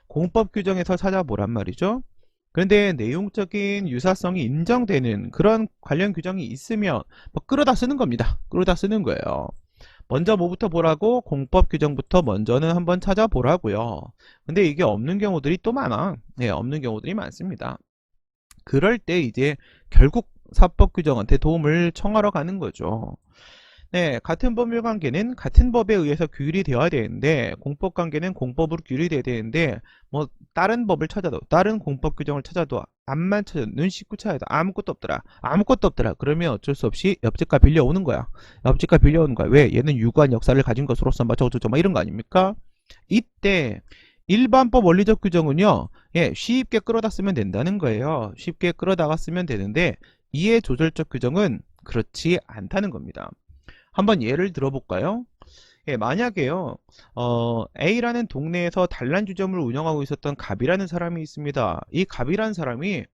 [SPEAKER 1] 공법 규정에서 찾아보란 말이죠. 그런데 내용적인 유사성이 인정되는 그런 관련 규정이 있으면 뭐 끌어다 쓰는 겁니다. 끌어다 쓰는 거예요. 먼저 뭐부터 보라고? 공법 규정부터 먼저는 한번 찾아보라고요. 근데 이게 없는 경우들이 또 많아. 없는 경우들이 많습니다. 그럴 때 이제 결국 사법 규정한테 도움을 청하러 가는 거죠. 같은 법률 관계는 같은 법에 의해서 규율이 되어야 되는데 공법 관계는 공법으로 규율이 되어야 되는데 뭐 다른 법을 찾아도 다른 공법 규정을 찾아도 앞만 찾아도 눈 씻고 찾아도 아무것도 없더라. 그러면 어쩔 수 없이 옆집가 빌려오는 거야. 왜? 얘는 유구한 역사를 가진 것으로서 막 저저저 막 이런 거 아닙니까? 이때 일반법 원리적 규정은요, 쉽게 끌어다 쓰면 된다는 거예요. 쉽게 끌어다가 쓰면 되는데 이해 조절적 규정은 그렇지 않다는 겁니다. 한번 예를 들어볼까요? 만약에요, A라는 동네에서 단란주점을 운영하고 있었던 갑이라는 사람이 있습니다. 이 갑이라는 사람이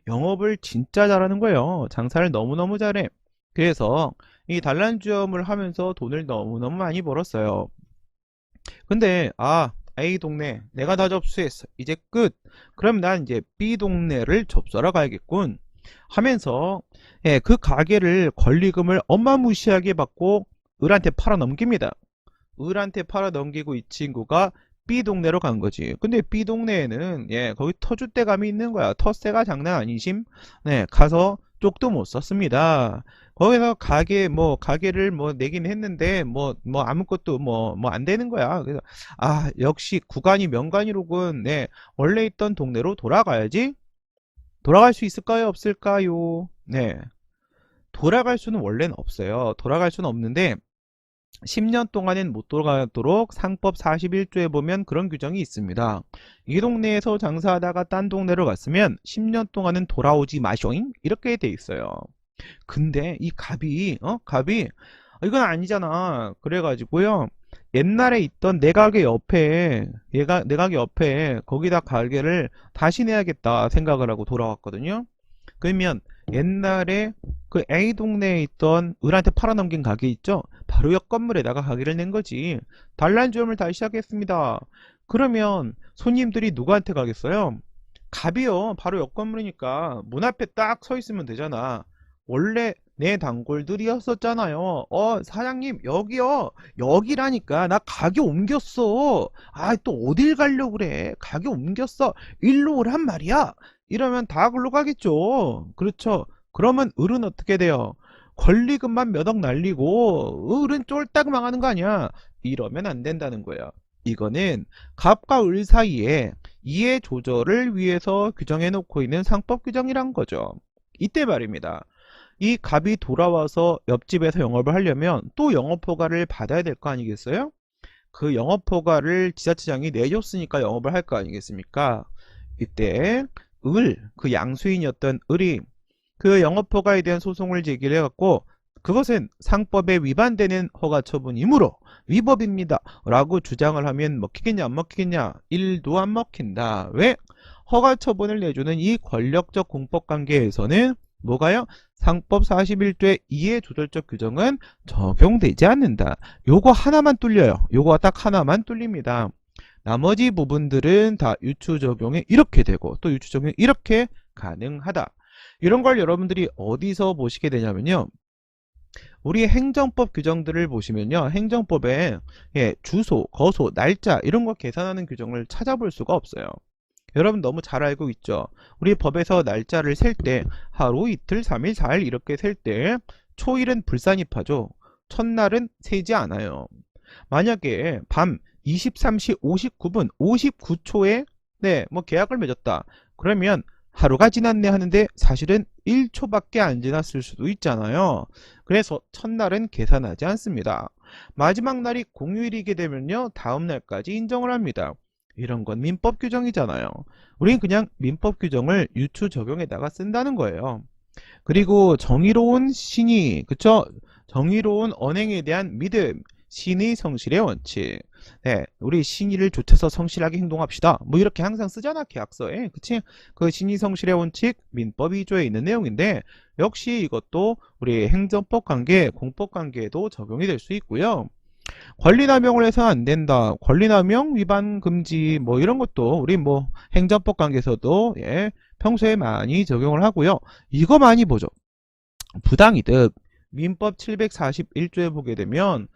[SPEAKER 1] 영업을 진짜 잘하는 거예요. 장사를 너무너무 잘해. 그래서 이 단란주점을 하면서 돈을 너무너무 많이 벌었어요. 근데 A 동네 내가 다 접수했어. 이제 끝. 그럼 난 이제 B 동네를 접수하러 가야겠군 하면서 그 가게를 권리금을 어마무시하게 받고 을한테 팔아 넘깁니다. 을한테 팔아 넘기고 이 친구가 B 동네로 간 거지. 근데 B 동네에는 거기 터줏대감이 있는 거야. 텃세가 장난 아니심. 가서 쪽도 못 썼습니다. 거기서 가게를 내긴 했는데 아무것도 안 되는 거야. 그래서 역시 구간이 명간이로군. 원래 있던 동네로 돌아가야지. 돌아갈 수 있을까요? 없을까요? 돌아갈 수는 원래는 없어요. 돌아갈 수는 없는데 10년 동안은 못 돌아가도록 상법 41조에 보면 그런 규정이 있습니다. 이 동네에서 장사하다가 딴 동네로 갔으면 10년 동안은 돌아오지 마쇼잉 이렇게 돼 있어요. 근데 이 갑이 이건 아니잖아. 그래가지고요, 옛날에 있던 내 가게 옆에 내 가게 옆에 거기다 가게를 다시 내야겠다 생각을 하고 돌아왔거든요. 그러면 옛날에 그 A 동네에 있던 을한테 팔아넘긴 가게 있죠? 바로 옆 건물에다가 가게를 낸 거지. 단란주점을 다시 시작했습니다. 그러면 손님들이 누구한테 가겠어요? 갑이요. 바로 옆 건물이니까 문 앞에 딱 서 있으면 되잖아. 원래 내 단골들이었었잖아요. 사장님 여기요. 여기라니까. 나 가게 옮겼어. 또 어딜 가려고 그래. 가게 옮겼어. 일로 오란 말이야. 이러면 다 글로 가겠죠. 그렇죠. 그러면 을은 어떻게 돼요? 권리금만 몇 억 날리고 을은 쫄딱 망하는 거 아니야. 이러면 안 된다는 거예요. 이거는 갑과 을 사이에 이해 조절을 위해서 규정해 놓고 있는 상법 규정이란 거죠. 이때 말입니다. 이 갑이 돌아와서 옆집에서 영업을 하려면 또 영업허가를 받아야 될 거 아니겠어요? 그 영업허가를 지자체장이 내줬으니까 영업을 할 거 아니겠습니까? 이때 그 양수인이었던 을이 그 영업허가에 대한 소송을 제기를 해갖고 그것은 상법에 위반되는 허가 처분이므로 위법입니다 라고 주장을 하면 먹히겠냐 안 먹히겠냐? 1도 안 먹힌다. 왜? 허가 처분을 내주는 이 권력적 공법관계에서는 뭐가요? 상법 41조의 이해조절적 규정은 적용되지 않는다. 요거 하나만 뚫려요. 요거 딱 하나만 뚫립니다. 나머지 부분들은 다 유추 적용이 이렇게 되고 또 유추 적용이 이렇게 가능하다. 이런 걸 여러분들이 어디서 보시게 되냐면요. 우리 행정법 규정들을 보시면요. 행정법에 주소, 거소, 날짜 이런 거 계산하는 규정을 찾아볼 수가 없어요. 여러분 너무 잘 알고 있죠. 우리 법에서 날짜를 셀 때 하루, 이틀, 3일, 4일 이렇게 셀 때 초일은 불산입하죠. 첫날은 세지 않아요. 만약에 밤 23시 59분 59초에 뭐 계약을 맺었다. 그러면 하루가 지났네 하는데 사실은 1초밖에 안 지났을 수도 있잖아요. 그래서 첫날은 계산하지 않습니다. 마지막 날이 공휴일이게 되면요. 다음 날까지 인정을 합니다. 이런 건 민법 규정이잖아요. 우린 그냥 민법 규정을 유추 적용에다가 쓴다는 거예요. 그리고 정의로운 신의, 그쵸? 정의로운 언행에 대한 믿음, 신의 성실의 원칙. 우리 신의를 좇아서 성실하게 행동합시다. 뭐 이렇게 항상 쓰잖아, 계약서에. 그치? 그 신의 성실의 원칙, 민법 2조에 있는 내용인데, 역시 이것도 우리 행정법 관계, 공법 관계에도 적용이 될 수 있고요. 권리남용을 해서 안 된다. 권리남용 위반 금지 뭐 이런 것도 우리 뭐 행정법 관계에서도 평소에 많이 적용을 하고요. 이거 많이 보죠. 부당이득. 민법 741조에 보게 되면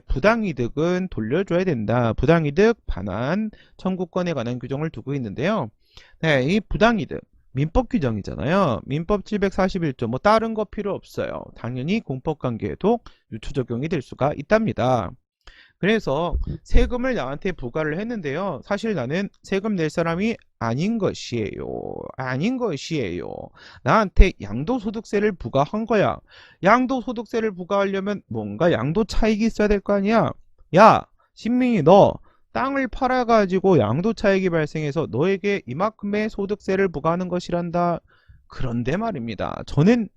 [SPEAKER 1] 부당이득은 돌려줘야 된다. 부당이득 반환 청구권에 관한 규정을 두고 있는데요. 이 부당이득 민법 규정이잖아요. 민법 741조 뭐 다른 거 필요 없어요. 당연히 공법관계에도 유추 적용이 될 수가 있답니다. 그래서 세금을 나한테 부과를 했는데요. 사실 나는 세금 낼 사람이 아닌 것이에요. 아닌 것이에요. 나한테 양도소득세를 부과한 거야. 양도소득세를 부과하려면 뭔가 양도 차익이 있어야 될 거 아니야. 야, 신민이 너 땅을 팔아가지고 양도 차익이 발생해서 너에게 이만큼의 소득세를 부과하는 것이란다. 그런데 말입니다. 저는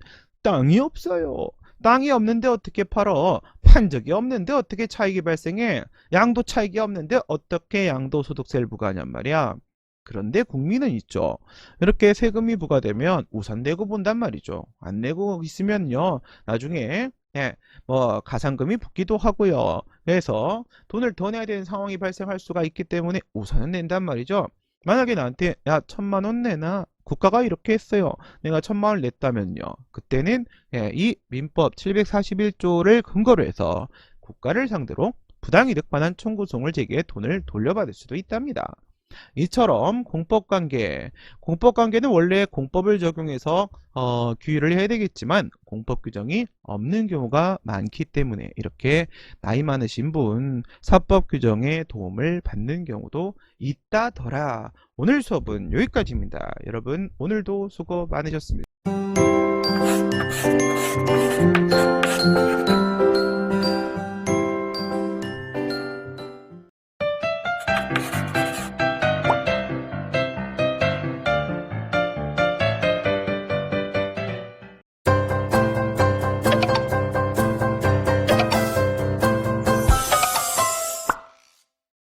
[SPEAKER 1] 땅이 없어요. 땅이 없는데 어떻게 팔어? 판 적이 없는데 어떻게 차익이 발생해? 양도 차익이 없는데 어떻게 양도소득세를 부과하냔 말이야. 그런데 국민은 있죠. 이렇게 세금이 부과되면 우선 내고 본단 말이죠. 안 내고 있으면요. 나중에 뭐 가산금이 붙기도 하고요. 그래서 돈을 더 내야 되는 상황이 발생할 수가 있기 때문에 우선은 낸단 말이죠. 만약에 나한테 야 1,000만 원 내놔. 국가가 이렇게 했어요. 내가 1,000만 원을 냈다면요. 그때는 이 민법 741조를 근거로 해서 국가를 상대로 부당이득 반환 청구송을 제기해 돈을 돌려받을 수도 있답니다. 이처럼 공법관계는 원래 공법을 적용해서 규율을 해야 되겠지만 공법 규정이 없는 경우가 많기 때문에 이렇게 나이 많으신 분 사법 규정의 도움을 받는 경우도 있다더라. 오늘 수업은 여기까지입니다. 여러분 오늘도 수고 많으셨습니다.